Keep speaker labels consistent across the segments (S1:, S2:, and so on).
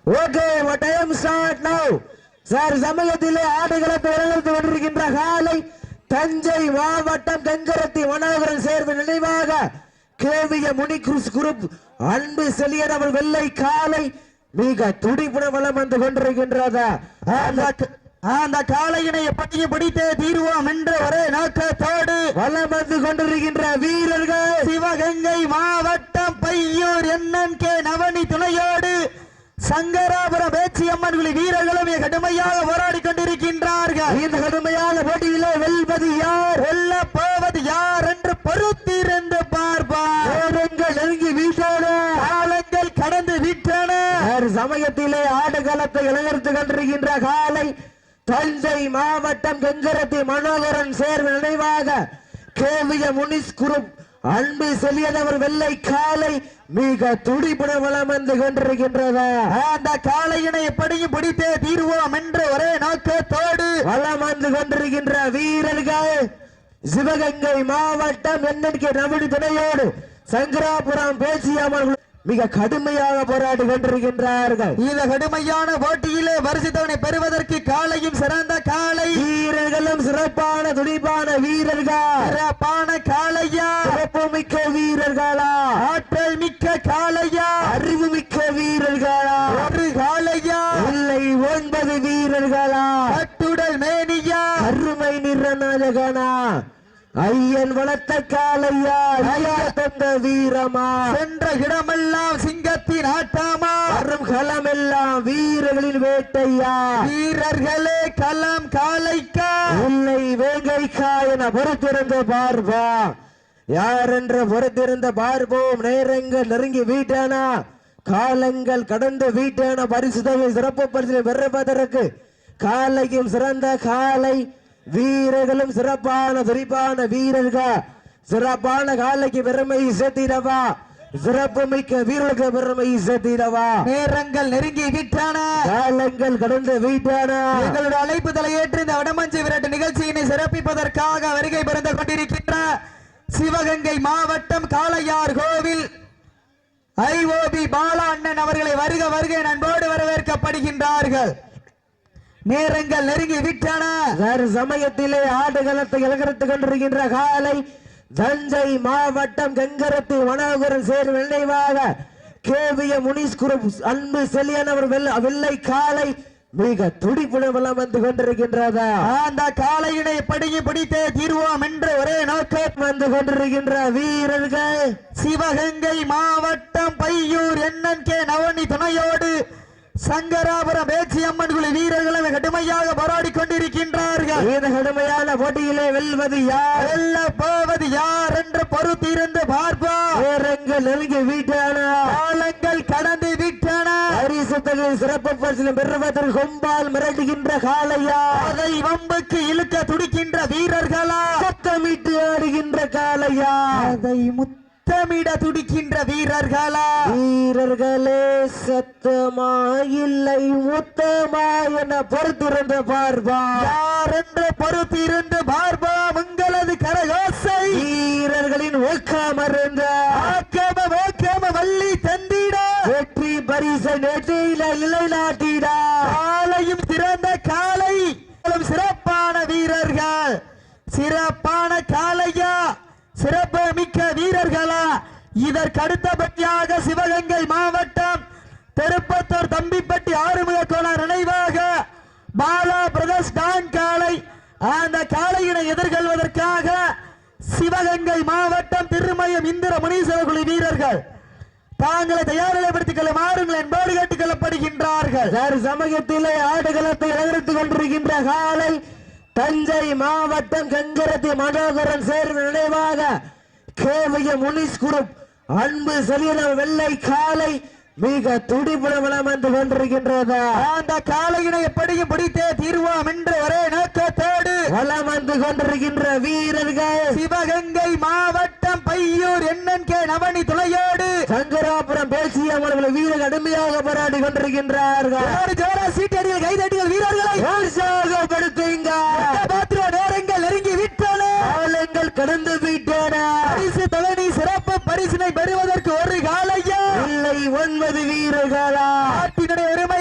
S1: Okay time start நவ sir. சமயத்திலே ஆடுகளத்தை இறங்கி கொண்டிருக்கின்ற காலை தஞ்சை மாவட்டம் கங்கரத்தி மனோகரன் சேர்வு நினைவாக கேவிய முனிகுருஸ் குரூப் அன்பு செலியன் அவள் வெள்ளை காலை மிக துடிப்புடன் வலம் வந்து கொண்டிருக்கின்றது. அந்த காளையினை எப்படி பிடித்தே தீர்வோம் என்ற ஒரே நோக்கத்தோடு வலம் வந்து கொண்டிருக்கின்ற வீரர்கள் சிவகங்கை மாவட்டம் பையூர் NNK நவனி துணையோடு சங்கராபுரம் பேச்சியம்மன் குழி வீரர்களும் கடுமையாக போராடி கொண்டிருக்கின்றார்கள். இந்த கடுமையான போட்டியிலே வெல்வது யார், வெல்ல போவது யார் என்று பொறுத்திருந்து பார்ப்பார். நெருங்கி வீட்டோட காலங்கள் கடந்து விட்டன. சமயத்திலே ஆடுகளத்தை இளங்கரித்துக் கொண்டிருக்கின்ற காலை தஞ்சை மாவட்டம் கங்கரத்தி மனோகரன் சேர்வு நினைவாக கேவிய முனிஸ் குரூப் அன்பு செலியனவர் வெள்ளை காலை மிக துடிப்புடன் வலம் வந்து கொண்டிருக்கின்றது. அந்த காளையினை எப்படியும் பிடித்தே தீர்வோம் என்று ஒரே நோக்கத்தோடு வலம் வந்து கொண்டிருக்கின்ற வீரர்கள் சிவகங்கை மாவட்டம் NNK நவனி துணையோடு சங்கராபுரம் பேச்சியம்மன் மிக கடுமையாக போராடி கொண்டிருக்கின்றார்கள். இந்த கடுமையான போட்டியிலே பரிசுத்தவனை பெறுவதற்கு காலையும் சிறந்த காலை வீரர்களும் சிறப்பான துடிப்பான வீரர்கள். சிறப்பான காளையா, சிறப்பு மிக்க வீரர்களா, ஆற்றல் மிக்க காளையா, அறிவு மிக்க வீரர்களா, ஒரு காளையா இல்லை 9 வீரர்களா, கட்டுடல் மேனியா, அருமை நிறநாயகனா, ஐயன் வளர்த்த காலையா, ஐயா தந்த வீரமா, சென்ற இடமெல்லாம் சிங்கத்தின் ஆட்டாமா, வரும் களமெல்லாம் வீரர்களின் வேட்டையா, வீரர்களே களம் காலைக்கா இல்லை வேங்கைக்கா என பொறுத்திருந்த பார்வா, யார் என்று பொறுத்திருந்த பார்ப்போம். நேரங்கள் நெருங்கி வீட்டானா, காலங்கள் கடந்து வீட்டான பரிசுத்தவை சிறப்பு பரிசு பெறுவதற்கு காலையும் சிறந்த காலை வீரர்களும் சிறப்பான துடிப்பான வீரர்கள். சிறப்பான காலைக்கு பெருமை சேர்த்திடவா, சிறப்பு மிக்க வீரர்களுக்கு பெருமை சேர்த்திடவா. நேரங்கள் நெருங்கி விட்டன, காலங்கள் கடந்து விட்டன. எங்களுடைய அழைப்புதலை ஏற்று இந்த வடமஞ்சி விரட்டு நிகழ்ச்சியினை சிறப்பிப்பதற்காக வருகை பிறந்து கொண்டிருக்கின்ற சிவகங்கை மாவட்டம் காளையார் கோவில் IOB பாலா அண்ணன் அவர்களை வருக வருக அன்போடு வரவேற்கப்படுகின்றார்கள். நேரங்கள் நெருங்கி விட்டன. சமயத்திலே ஆடுகளத்தை இலக்கரித்துக் கொண்டிருக்கின்ற காலை தஞ்சை மாவட்டம் கங்கரத்தி மனோகரன் சேர்வு நினைவாக கேவிய முனிஸ் குரூப் அன்பு செலியன் அவர் வெள்ளை காலை மிக துடிப்புடன் வலம் வந்து கொண்டிருக்கின்றது. அந்த காளையினை படியும் பிடித்தே தீர்வோம் என்று ஒரே நோக்கம் வந்து கொண்டிருக்கின்ற வீரர்கள் சிவகங்கை மாவட்டம் பையூர் NNK நவனி துணையோடு சங்கராபுரம் பேச்சியம்மன் குழு வீரர்களும் கடுமையாக போராடி கொண்டிருக்கின்றார்கள். இந்த கடுமையான போட்டியிலே வெல்வது யார், வெல்ல போவது யார் என்று பொறுத்திருந்து பார்ப்போம். நேரங்கள் நெருங்கி விட்டன, காலங்கள் கடந்து விட்டன. பரிசுத்தலில் சிறப்பு பரிசு பெறுவதற்கு கொம்பால் மிரட்டுகின்ற காளையா, அதை வம்புக்கு இழுக்க துடிக்கின்ற வீரர்களா, சத்தமிட்டு ஆடுகின்ற காளையா, அதை முத்தமிட துடிக்கின்ற வீரர்களா, வீரர்களே சத்தமா இல்லை முத்தமா என பொறுத்திருந்து பார்ப்பா, யார் என்று பொறுத்திருந்து பார்ப்பா. உங்களது கரயோசை வீரர்களின் ஊக்கமருந்த ஆக்கம வள்ளி தந்திட வெற்றி பரிசை நெற்றியில இலை நாட்டிட. காலையும் சிறந்த காலை, சிறப்பான வீரர்கள், சிறப்பான காளையா, சிறப்பு மிக்க வீரர்களா. இதற்கு அடுத்தபடியாக சிவகங்கை மாவட்டம் திருப்பத்தூர் தம்பிப்பட்டி ஆறுமுக கோளார் நினைவாக பாலா பிரதர்ஸ் டான் காளை. அந்த காளையினை எதிர்கொள்வதற்காக சிவகங்கை மாவட்டம் திருமயம் இந்திர முனீஸ்வர குழு வீரர்கள் தாங்களை தயாரிப்படுத்திக் கொள்ள மாறுங்கள் என்போடு கேட்டுக் கொள்ளப்படுகின்றார்கள். சமயத்திலே ஆடுகளத்தை இழந்துக் கொண்டிருக்கின்ற காலை தஞ்சை மாவட்டம் கங்கரத்தி மனோகரன் சேர்வு நினைவாக கேவிய முனிஸ் குரூப் அன்பு செலியன வெள்ளை காலை மிக துடிப்புடன் வலம் வந்து கொண்டிருக்கின்றது. அந்த காளையினை எப்படியும் பிடித்தே தீர்வோம் என்று ஒரே நோக்கத்தோடு வலம் வந்து கொண்டிருக்கின்ற வீரர்கள் சிவகங்கை மாவட்டம் பையூர் NNK நவனி துணையோடு சங்கராபுரம் பேச்சியம்மன் வீரர்கள் கடுமையாக போராடி கொண்டிருக்கின்றார்கள். சீட்டடிகள் கைதட்டிகள் வீரர்களை உற்சாகப்படுத்துங்க. நேரங்கள் நெருங்கி விட்டன, காலங்கள் கடந்து விட்டன. பரிசு தலைமை சிறப்பு பரிசினை பெறுவதற்கு ஒரு காலையா இல்லை 9 வீரர்களா, நாட்டினுடைய உரிமை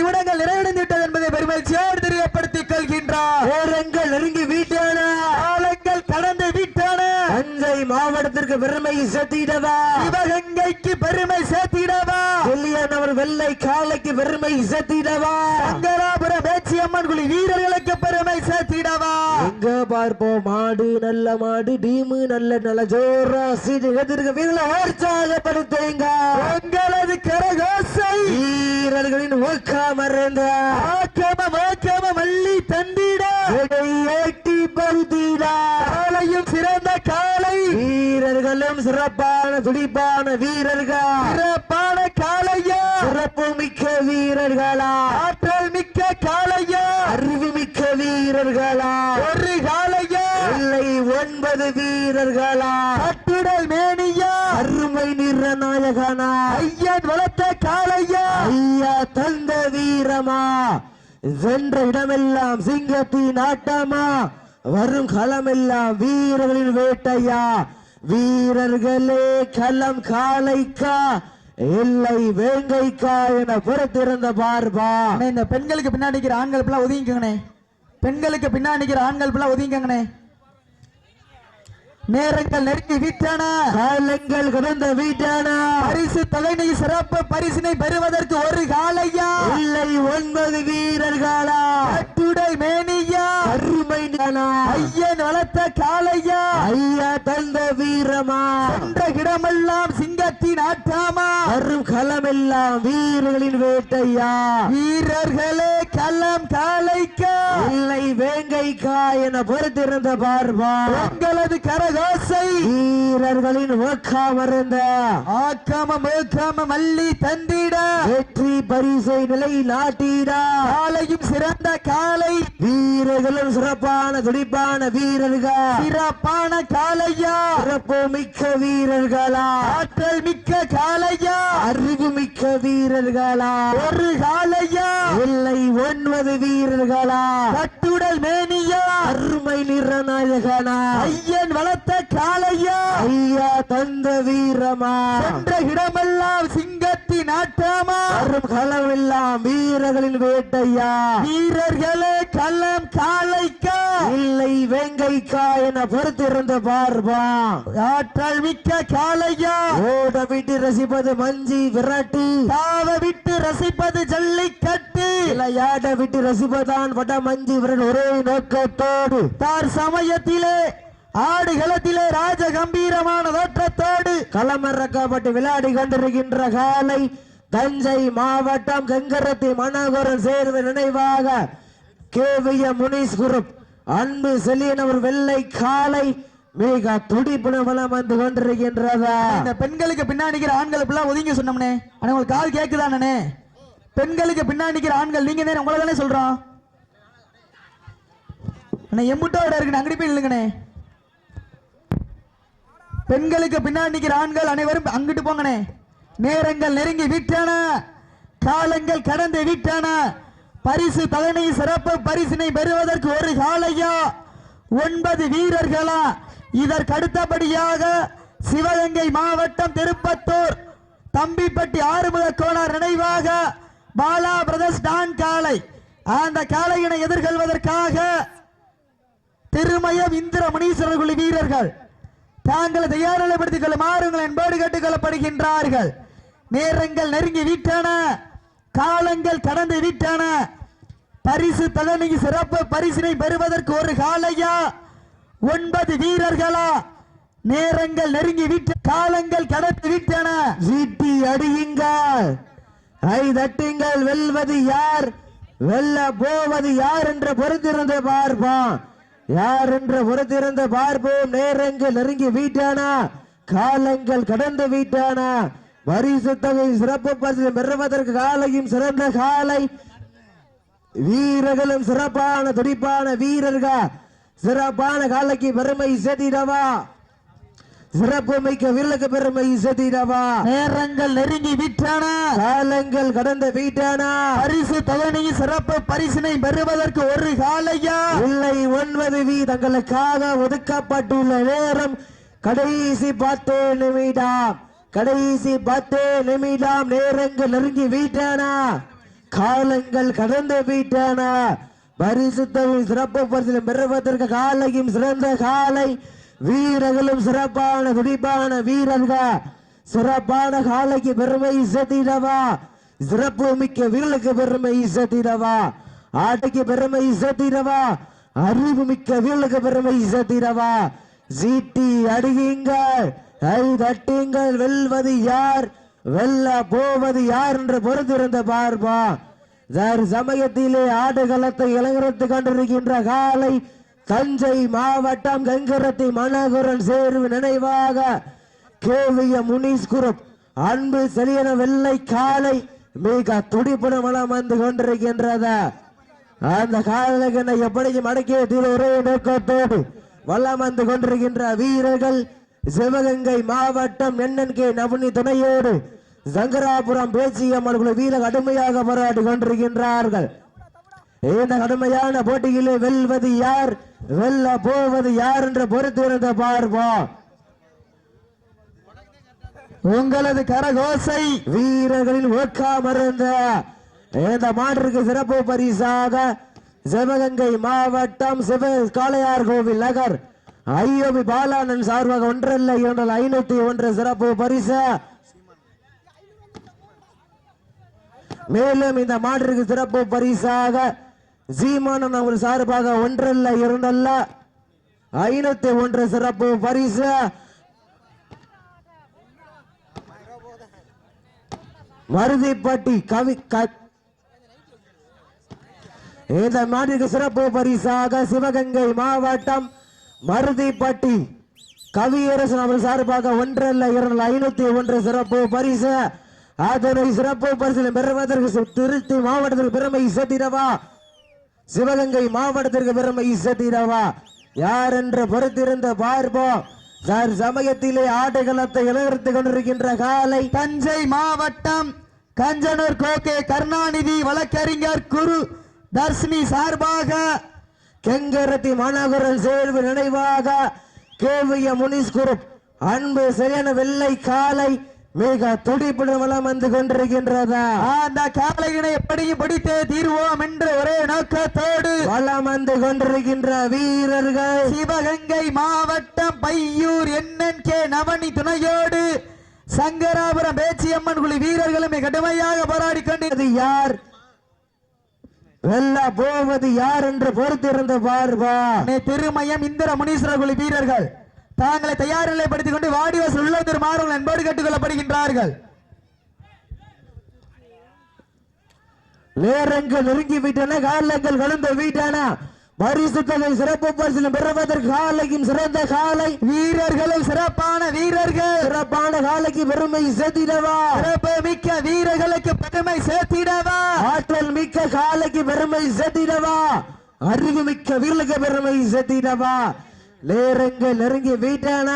S2: நிமிடங்கள் நிறைவடைந்து விட்டது என்பதை பெருமகிழ்ச்சியோடு தெரியப்படுத்திக் கொள்கின்றார்.
S1: நேரங்கள் நெருங்கி வீட்டான,
S2: காலங்கள் கடந்து விட்டன.
S1: தஞ்சை மாவட்டத்திற்கு பெருமை சேர்த்திடவா,
S2: சிவகங்கைக்கு பெருமை சேர்த்திடவா,
S1: வெள்ளியானவர் வெள்ளை காலைக்கு பெருமை சேர்த்திடவா,
S2: சங்கராபுரம் பேச்சியம்மன் குழி வீரர்களுக்கு பெருமை சேர்த்திடவா.
S1: எங்க பார்ப்போம் மாடு நல்ல மாடு, டீமு நல்ல நல்ல ஜோரா சீட்டு எதிர்க்க வீரர்களை உற்சாகப்படுத்துங்க.
S2: உங்களது கரகோசை
S1: வீரர்களின் ஊக்கமறந்த
S2: ஆக்கம மல்லி தந்திட
S1: ஏட்டி பருத்திடா,
S2: காலையும் சிறந்த காலை,
S1: வீரர்களும் சிறப்பான துடிப்பான வீரர்கள்,
S2: சிறப்பான காலையா,
S1: சிறப்பு மிக்க வீரர்களா,
S2: ஆற்றல் மிக்க காலையா,
S1: அறிவு மிக்க வீரர்களா,
S2: ஒரு காலையா,
S1: இல்லை 9 வீரர்களா,
S2: கட்டுடல் மேனியா,
S1: அருமை நிறநாயகனா,
S2: ஐயன் வளர்த்த காலையா,
S1: ஐயா தந்த வீரமா, சென்ற இடமெல்லாம் சிங்கத்தின் ஆட்டமா, வரும் களமெல்லாம் வீரர்களின் வேட்டையா, வீரர்களே களம் காளைக்கா இல்லை வேங்கைக்கா என பொறுத்திருந்த பார்ப்பா.
S2: இந்த பெண்களுக்கு பின்னாடி நிக்கிற ஆண்கள் பிள்ளை ஒதுங்கிக்கங்கண்ணே, பெண்களுக்கு பின்னாடி நிக்கிற ஆண்கள் பிள்ளை ஒதுங்கிக்கங்கண்ணே. நேரங்கள் நெருங்கி விட்டன,
S1: காலங்கள் கடந்த வீட்டான,
S2: பரிசு தொகையை சிறப்பு பரிசினை பெறுவதற்கு ஒரு காலையா,
S1: இல்லை 9 வீரர்களா,
S2: கட்டுடை மேனியா,
S1: அருமை
S2: ஐயன் வளர்த்த காலையா,
S1: ஐயா தந்த வீரமா,
S2: சென்ற இடமெல்லாம் சிங்கத்தின் ஆட்டாமா,
S1: வரும் களமெல்லாம் வீரர்களின் வேட்டையா,
S2: வீரர்களே களம் காலைக்கா
S1: இல்லை வேங்கைக்கா என பொறுத்திருந்த பார்ப்பா.
S2: உங்களது கரகோசை
S1: வீரர்களின் ஊக்கமறந்த
S2: ஆக்கம மல்லி தந்திட
S1: வெற்றி பரிசை நிலை நாட்டிடா,
S2: காலையும் சிறந்த காலை,
S1: வீரர்களும் சிறப்பான துடிப்பான வீரர்கள்,
S2: சிறப்பான காலையா,
S1: சிறப்பு மிக்க வீரர்களா,
S2: ஆற்றல் மிக்க காலையா,
S1: அறிவு மிக்க வீரர்களா,
S2: ஒரு காலையா,
S1: இல்லை 9 வீரர்களா,
S2: கட்டுடல் மேனியா,
S1: அருமை நிறநாயகனா,
S2: ஐயன் வளர்த்த காலையா,
S1: ஐயா தந்த வீரமா,
S2: சென்ற இடமெல்லாம் சிங்கத்தின் ஆட்டாமா,
S1: வரும் களமெல்லாம் வீரர்களின் வேட்டையா,
S2: வீரர்களே களம் காலைக்கா
S1: இல்லை வேங்கைக்கா என பொறுத்திருந்த பார்ப்பா.
S2: ஆற்றல் மிக்க காலையா,
S1: ஓட விட்டு ரசிப்பது மஞ்சி விரட்டு,
S2: தாவ விட்டு ரசிப்பது ஜல்லிக்கட்டு,
S1: விளையாட விட்டு ரசிப்பதான் வட மஞ்சி விரட்டு, ஒரே நோக்கத்தோடு
S2: தார் சமயத்திலே ஆடுகளத்திலே ராஜ கம்பீரமான தோற்றத்தோடு
S1: களமிறக்கப்பட்டு விளையாடி கொண்டிருக்கின்ற காலை தஞ்சை மாவட்டம் கங்கரத்தி மனோகரன் சேர்வு நினைவாக கேவிய முனிஸ் குரூப் அன்பு செல்லியன் அவர் வெள்ளை காலை மிக துடிப்புன வலம் வந்து கொண்டிருக்கின்றதா.
S2: இந்த பெண்களுக்கு பின்னாடி நிக்கிற ஆண்கள் எல்லாம் ஒதுங்கி சொன்னோம்னே, ஆனா உங்களுக்கு கால் கேக்குதானே? பெண்களுக்கு பின்னாடி நிக்கிற ஆண்கள் நீங்க தானே, உங்களை தானே சொல்றோம். எம்புட்டோட இருக்கு அங்கடி போய் இல்லைங்கண்ணே. பெண்களுக்கு பின்னாடி நிக்கிற ஆண்கள் அனைவரும் அங்கிட்டு போங்கண்ணே. நேரங்கள் நெருங்கி விட்டன, காலங்கள் கடந்து விட்டன. பரிசு தொகை சிறப்பு பரிசினை பெறுவதற்கு ஒரு காலையா 9 வீரர்களா? இதற்கு அடுத்தபடியாக சிவகங்கை மாவட்டம் திருப்பத்தூர் தம்பிப்பட்டி ஆறுமுக கோணார் நினைவாக பாலா பிரதர்ஸ் டான் காளை, அந்த காளையினை எதிர்கொள்வதற்காக திருமயம் இந்திர முனீஸ்வரர் குழு வீரர்கள் தாங்களை தயாரிப்படுத்திக் கொள்ளுமாறு என்போடு கேட்டுக் கொள்ளப்படுகின்றார்கள். நேரங்கள் நெருங்கி விட்டன, காலங்கள் கடந்து விட்டன. பரிசு தொகை சிறப்பு பரிசினை பெறுவதற்கு ஒரு காலையா 9 வீரர்களா? நேரங்கள் நெருங்கி விட்ட, காலங்கள் கடந்து விட்டன.
S1: சீட்டி அடியுங்கள், கை தட்டுங்கள். வெல்வது யார், வெல்ல போவது யார் என்று பொறுத்திருந்து பார்ப்போம். யார் என்று பொறுத்திருந்து பார்ப்போம். நேரங்கள் நெருங்கி விட்டன, காலங்கள் கடந்து விட்டன. பரிசு தொகை சிறப்பு பரிசு பெறுவதற்கு காலையும் சிறந்த காலை, வீரர்களும் சிறப்பான துடிப்பான வீரர்கள். சிறப்பான காலைக்கு பெருமை சேர்த்திடவா, சிறப்பு மிக்க வீரர்களுக்கு பெருமை சேர்த்திடவா.
S2: நேரங்கள் நெருங்கி விட்டன,
S1: காலங்கள் கடந்து விட்டன.
S2: பரிசு தொகை சிறப்பு பரிசினை பெறுவதற்கு ஒரு காலையா
S1: இல்லை 9 தங்களுக்காக ஒதுக்கப்பட்டுள்ள நேரம் கடைசி 10 நிமிடம். கடைசி 10 நிமிடம். நேரங்கள் நெருங்கி விட்டன, காலங்கள் கடந்து விட்டன. பரிசுத்தமிழ் சிறப்பு பரிசில் பெறுவதற்கு காலையும் சிறந்த காலை வீரர்களும் சிறப்பான துடிப்பான வீரர்கள். சிறப்பான காலைக்கு பெருமை சேர்த்திடவா, சிறப்பு மிக்க வீரர்களுக்கு பெருமை சேர்த்திடவா, ஆட்டைக்கு பெருமை சேர்த்திடவா, அறிவு மிக்க வீரர்களுக்கு பெருமை சேர்த்திடவா. சீட்டி அடியுங்கள், கை தட்டுங்கள். வெல்வது யார், வெல்ல போவது யார் என்று பொறுத்திருந்த பார்ப்பா. சமயத்திலே ஆடுகளத்தை இளங்கரத்து கொண்டிருக்கின்ற காலை தஞ்சை மாவட்டம் கங்கரத்தை மணகுரன் சேர்வு நினைவாக கேவிய முனிஸ் குரூப் அன்பு செலியன வெள்ளை காலை மிக துடிப்புடன் வளம் வந்து கொண்டிருக்கின்றது. அந்த காலகனை எப்படியும் அடக்கிய தீர ஒரே நோக்கத்தோடு வளம் வந்து கொண்டிருக்கின்ற வீரர்கள் சிவகங்கை மாவட்டம் NNK நவனி துணையோடு சங்கராபுரம் பேச்சியம்மன் குழு வீரர் கடுமையாக போராடி கொண்டிருக்கின்றார்கள். இந்த கடுமையான போட்டியிலே வெல்வது யார், வெல்ல போவது யார் என்று பொறுத்திருந்த பார்ப்போம்.
S2: உங்களது கரகோசை
S1: வீரர்களில் ஒக்காமருந்த இந்த மாட்டிற்கு சிறப்பு பரிசாக சிவகங்கை மாவட்டம் சிவ காளையார் கோவில் நகர் ஐயோபி பாலானன் சார்பாக 1,501 சிறப்பு பரிசு. மேலும் இந்த மாட்டிற்கு சிறப்பு பரிசாக சீமானன் அவர் சார்பாக 1,2,501 சிறப்பு பரிசு. மருதிப்பட்டி கவி இந்த மாட்டிற்கு சிறப்பு பரிசாக சிவகங்கை மாவட்டம் மருதிப்பட்டி கவியரசன் அவர் சார்பாக 1,2,501 சிறப்பு பரிசு. அதனை சிறப்பு பரிசில் பெறுவதற்கு திருச்சி மாவட்டத்திற்கு பெருமை சேர்த்திடவா, சிவகங்கை மாவட்டத்திற்கு பெருமை சேர்த்திடவா யார் என்று பொறுத்திருந்த பார்ப்போம். சமயத்திலே ஆடுகளத்தை இளவரத்து கொண்டிருக்கின்ற காலை
S2: தஞ்சை மாவட்டம் கஞ்சனூர் கோகே கருணாநிதி வழக்கறிஞர் குரு தர்ஷினி சார்பாக
S1: கெங்கரத்தி மாநகரன் சேர்வு நினைவாக கேவிய முனிஸ் குரூப் அன்பு சரியான வெள்ளை காலை மிக துடிப்புடன் வளம் வந்து கொண்டிருக்கின்றதா.
S2: அந்த காலையினை எப்படியும் பிடித்தே தீர்வோம் என்று ஒரே நோக்கத்தோடு
S1: வளம் வந்து கொண்டிருக்கின்ற வீரர்கள்
S2: சிவகங்கை மாவட்டம் பையூர் NNK நவனி துணையோடு சங்கராபுரம் பேச்சியம்மன் குழு வீரர்களும் கடுமையாக போராடி கொண்டிருந்தது.
S1: யார் வெல்ல போவது யார் என்று பொறுத்திருந்து பார்வா.
S2: திருமயம் இந்திர முனீஸ்வரர் குழு வீரர்கள் தாங்களை தயார் நிலைப்படுத்திக் கொண்டு வாடிவாசல் உள்ளதூர் மாறுங்கள் என்போடு கேட்டுக் கொள்ளப்படுகின்றார்கள்.
S1: நேரங்கள் நெருங்கி விட்டன, காலங்கள் கடந்து விட்டன. பரிசு தொகை சிறப்பு பரிசிலும் பெறுவதற்கு காலையும் சிறந்த காலை
S2: வீரர்களும் சிறப்பான வீரர்கள்.
S1: சிறப்பான காலைக்கு பெருமை சேர்த்திடவா,
S2: சிறப்பு மிக்க வீரர்களுக்கு பெருமை சேர்த்திடவா,
S1: ஆற்றல் மிக்க காலைக்கு பெருமை சேர்த்திடவா, அறிவு மிக்க வீரர்களுக்கு பெருமை சேர்த்திடவா. நேரங்கள் நெருங்கி விட்டன,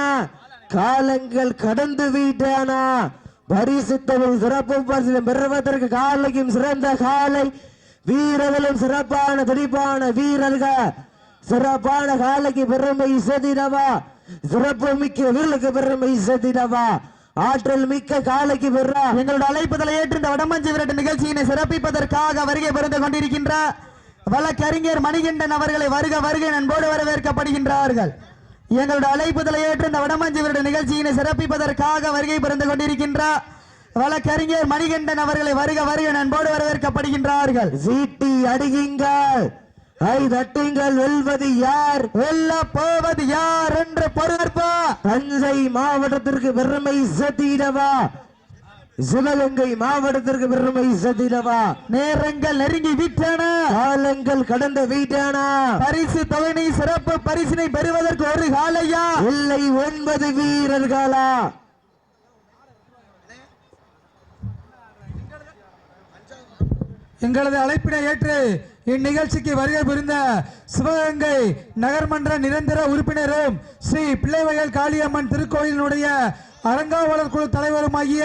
S1: காலங்கள் கடந்து விட்டன. பரிசு தொகை சிறப்பு பரிசிலும் பெறுவதற்கு காலையும் சிறந்த காலை வீரர்களும் சிறப்பான துடிப்பான வீரர்கள். சிறப்பான காலைக்கு பெருமை சேர்த்திடவா, சிறப்பு மிக்க வீரர்களுக்கு பெருமை சேர்த்திடவா, ஆற்றல் மிக்க காலைக்கு பெறா.
S2: எங்களோட அழைப்புதலை ஏற்று இந்த வடமஞ்சு விரட்டு நிகழ்ச்சியினை சிறப்பிப்பதற்காக வருகை புரிந்து கொண்டிருக்கின்ற வழக்கறிஞர் மணிகண்டன் அவர்களை வருக வருகை அன்போடு வரவேற்கப்படுகின்றார்கள். எங்களுடைய அழைப்புதலை ஏற்று இந்த வடமஞ்சு விரட்டு நிகழ்ச்சியினை சிறப்பிப்பதற்காக வருகை புரிந்து கொண்டிருக்கின்ற வழக்கறிஞர் மணிகண்டன் அவர்களை வருக வருக அன்போடு வரவேற்கப்படுகின்றார்கள்.
S1: சீட்டி அடியுங்கள், கை தட்டுங்கள். வெல்வது யார்,
S2: வெல்ல போவது யார் என்று பொறுப்பா.
S1: தஞ்சை மாவட்டத்திற்கு பெருமை சேர்த்திடவா, சிவகங்கை மாவட்டத்திற்கு பெருமை சேர்த்திடவா.
S2: நேரங்கள் நெருங்கி விட்டன,
S1: காலங்கள் கடந்து விட்டன.
S2: பரிசு தொகை சிறப்பு பரிசினை பெறுவதற்கு ஒரு காலையா
S1: இல்லை 9 வீரர்களா.
S2: எங்களது அழைப்பினை ஏற்று இந்நிகழ்ச்சிக்கு வருகை புரிந்த சிவகங்கை நகர்மன்ற நிரந்தர உறுப்பினரும் ஸ்ரீ பிள்ளைவயல் காளியம்மன் திருக்கோயிலினுடைய அரங்காவலர் குழு தலைவருமாகிய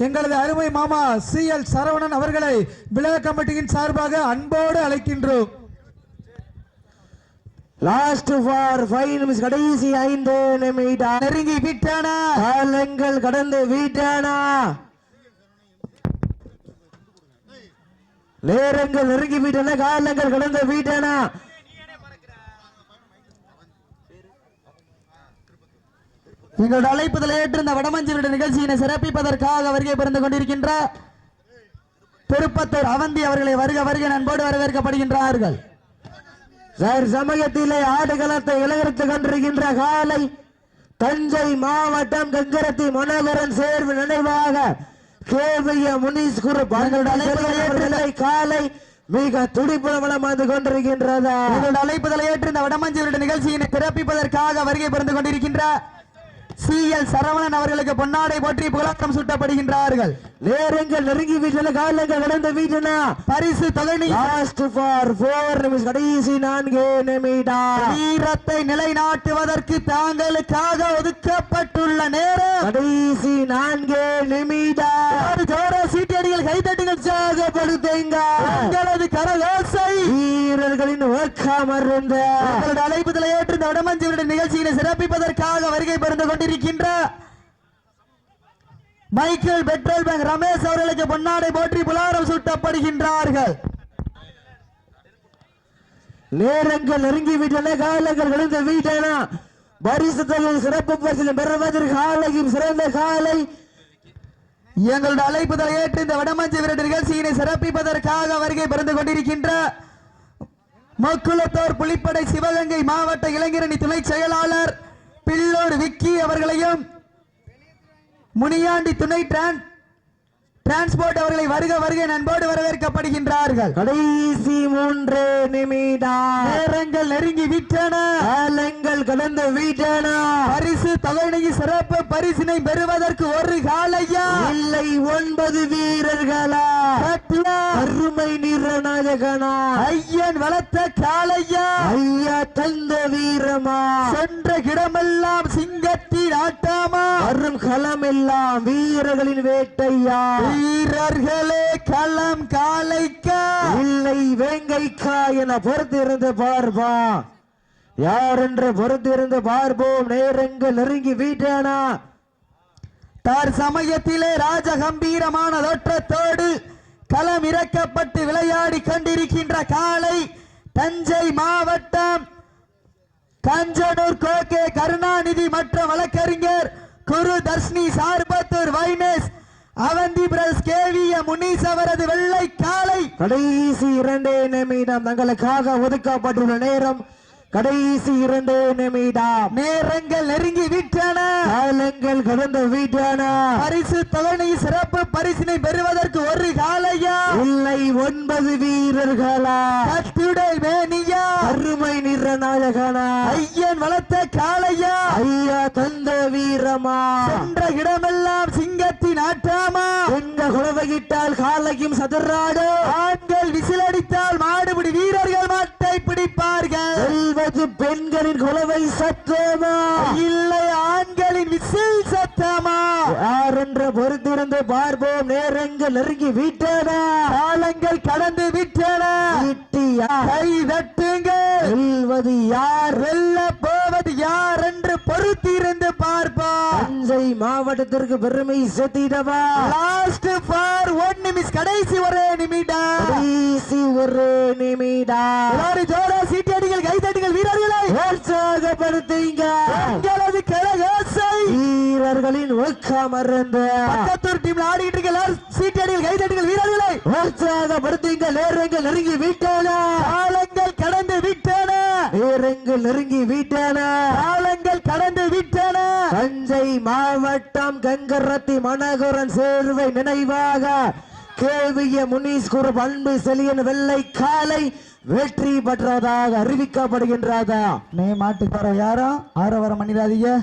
S2: எங்களது அருமை மாமா CL சரவணன் அவர்களை விழா கமிட்டியின் சார்பாக அன்போடு அழைக்கின்றோம்.
S1: லாஸ்ட் ஃபார் 5 நிமிஷம், கடைசி 5 நிமிடம்
S2: நெருங்கி விட்டன,
S1: காலங்கள் கடந்து விட்டன. நேரங்கள் நெருங்கி விட்டன, காலங்கள் கடந்து விட்டன.
S2: எங்களோட அழைப்புதல் ஏற்று இந்த வடமஞ்சிலுடைய நிகழ்ச்சியினை சிறப்பிப்பதற்காக வருகை புரிந்து கொண்டிருக்கின்ற திருப்பத்தூர் அவந்தி அவர்களை வருக வருக நண்போடு வரவேற்கப்படுகின்றார்கள்.
S1: சமயத்திலே ஆடுகளத்தை இலகரித்துக் கொண்டிருக்கின்ற காலை தஞ்சை மாவட்டம் கங்கரத்தி மனோகரன் சேர்வு நினைவாக கேவிய முனீஸ் குரு காலை மிக துடிப்புலமலம் வந்து கொண்டிருக்கின்றது.
S2: அழைப்புதலை ஏற்று இந்த வடமஞ்சிலுடைய நிகழ்ச்சியினை சிறப்பிப்பதற்காக வருகை புரிந்து கொண்டிருக்கின்ற CL சரவணன் அவர்களுக்கு பொன்னாடை போற்றி புகழாரம் சூட்டப்படுகின்றார்கள்.
S1: நேரங்கள் நெருங்கி வீட்டன, காலங்கள் கடந்த வீட்டன.
S2: பரிசு தொகை
S1: லாஸ்ட் ஃபார் 4 நிமிஷம், கடைசி 4 நிமிடம்.
S2: வீரத்தை நிலைநாட்டுவதற்கு தாங்களுக்காக ஒதுக்கப்பட்டுள்ள நேரம்
S1: கடைசி 4 நிமிடம்.
S2: சீட்டியடிகள் கைதட்டுகள் சாகப்படுத்துங்க. உங்களது கரகோசை
S1: வீரர்களின் ஒக்கமர்ந்த
S2: அழைப்புதலை ஏற்று இந்த வடமஞ்சிலுடைய நிகழ்ச்சியினை சிறப்பிப்பதற்காக வருகை புரிந்து கொண்டிருக்கின்ற மைக்கேல் பெட்ரோல் பேங்க் ரமேஷ் அவர்களுக்கு பொன்னாடை போற்றி புலாரம் சூட்டப்படுகின்றார்கள்.
S1: நேரங்கள் நெருங்கி விட்டன, காலங்கள் கடந்து விட்டன. பரிசு தொகை சிறப்பு பரிசு பெறுவதற்கு காலையும் சிறந்த காலை
S2: எங்களுடைய அழைப்புதலை ஏற்று இந்த வடமஞ்சி விரட்டு நிகழ்ச்சியினை சிறப்பிப்பதற்காக வருகை புரிந்து கொண்டிருக்கின்ற மக்குளத்தோர் புலிப்படை சிவகங்கை மாவட்ட இளைஞரணி துணை செயலாளர் பில்லூர் விக்கி அவர்களையும் முனியாண்டி துணை டிரான்ஸ்போர்ட் அவர்களை வருக வருக நண்போடு வரவேற்கப்படுகின்றார்கள்.
S1: கடைசி 3 நிமிடம்.
S2: நேரங்கள் நெருங்கி விட்டன,
S1: காலங்கள் கடந்து விட்டன.
S2: பரிசு தொகை சிறப்பு பரிசினை பெறுவதற்கு ஒரு காலையா
S1: இல்லை 9 வீரர்களா? அருமை நிறநாயகனா
S2: ஐயன் வளர்த்த காலையா?
S1: ஐயா தந்த வீரமா?
S2: சென்ற இடமெல்லாம் சிங்கத்தின் ஆட்டாமா?
S1: வரும் களமெல்லாம் வீரர்களின் வேட்டையா?
S2: வீரர்களே களம் காலைக்கா
S1: இல்லை வேங்கைக்கா என பொறுத்திருந்து பார்ப்பா. யார் என்று பொறுத்திருந்து பார்ப்போம். நேரங்கள் நெருங்கி வீட்டானா.
S2: தார் சமயத்திலே ராஜகம்பீரமான தோற்றத்தோடு களம் இறக்கப்பட்டு விளையாடி கொண்டிருக்கின்ற காலை தஞ்சை மாவட்டம் கஞ்சனூர் கோகே கருணாநிதி மற்றும் வழக்கறிஞர் குரு தர்ஷினி சார்பத்தூர் வைனேஸ் அவந்தி பிரஸ் கேவிய முனீஸ் அவரது வெள்ளை காலை.
S1: கடைசி 2 நிமிடம் தங்களுக்காக ஒதுக்கப்பட்டுள்ள நேரம். கடைசி 2 நிமிடம்.
S2: நேரங்கள் நெருங்கி விட்டன,
S1: காலங்கள் கடந்து விட்டன.
S2: பரிசு தொகை சிறப்பு பரிசினை பெறுவதற்கு ஒரு காலையா?
S1: இல்லை 9 வீரர்களா?
S2: கத்துடல் மேனியா?
S1: அருமை நிறநாயகனா?
S2: ஐயன் வளர்த்த காலையா?
S1: ஐயா தந்த வீரமா?
S2: சென்ற இடமெல்லாம் சிங்கத்தின் ஆட்டாமா?
S1: எங்க குலவையிட்டால் காலையும் சதுராடு.
S2: ஆண்கள் விசிலடித்தால் மாடுபிடி வீரர்கள் மாட்டை பிடிப்பார்கள்.
S1: பெண்களின் குலவை சத்தமா?
S2: இல்லை ஆண்களின் விசில் சத்தமா?
S1: யார் என்று பொறுத்திருந்து பார்ப்போம். நேரங்கள் நெருங்கி விட்டன,
S2: காலங்கள் கடந்து விட்டன. கை தட்டுங்கள்.
S1: வெல்வது யார்?
S2: வெல்ல போவது யார் என்று பொறுத்திருந்து பார்ப்போம்.
S1: தஞ்சை மாவட்டத்திற்கு பெருமை சேர்த்திடவா?
S2: லாஸ்ட் ஃபார் 1 நிமிஷம், கடைசி 1 நிமிடம்.
S1: கடைசி 1 நிமிடம்.
S2: ஜோரா சீட்டியடிகள் கைதட்டுகள் வீரர்களை
S1: உற்சாகப்படுத்துங்க.
S2: உங்களது கரகோசை
S1: வீரர்களின் ஒக்கமர்ந்த
S2: பக்கத்தூர் டீம்ல ஆடிட்டு இருக்க சீட்டியடிகள் கைதட்டுகள் வீரர்களை
S1: உற்சாகப்படுத்துங்க. நேரங்கள் நெருங்கி விட்டன,
S2: காலங்கள் கடந்து விட்டன.
S1: நேரங்கள் நெருங்கி விட்டன,
S2: காலங்கள் கடந்து விட்டன.
S1: தஞ்சை மாவட்டம் கங்கரத்தி மனோகரன் சேர்வை நினைவாக கேவிய முனீஸ் குரு அன்பு செலியன் வெள்ளை காலை வெற்றி பெற்றதாக அறிவிக்கப்படுகின்றதா?
S2: நீ மாட்டுக்கார யாரோ ஆரவர மணிராதிய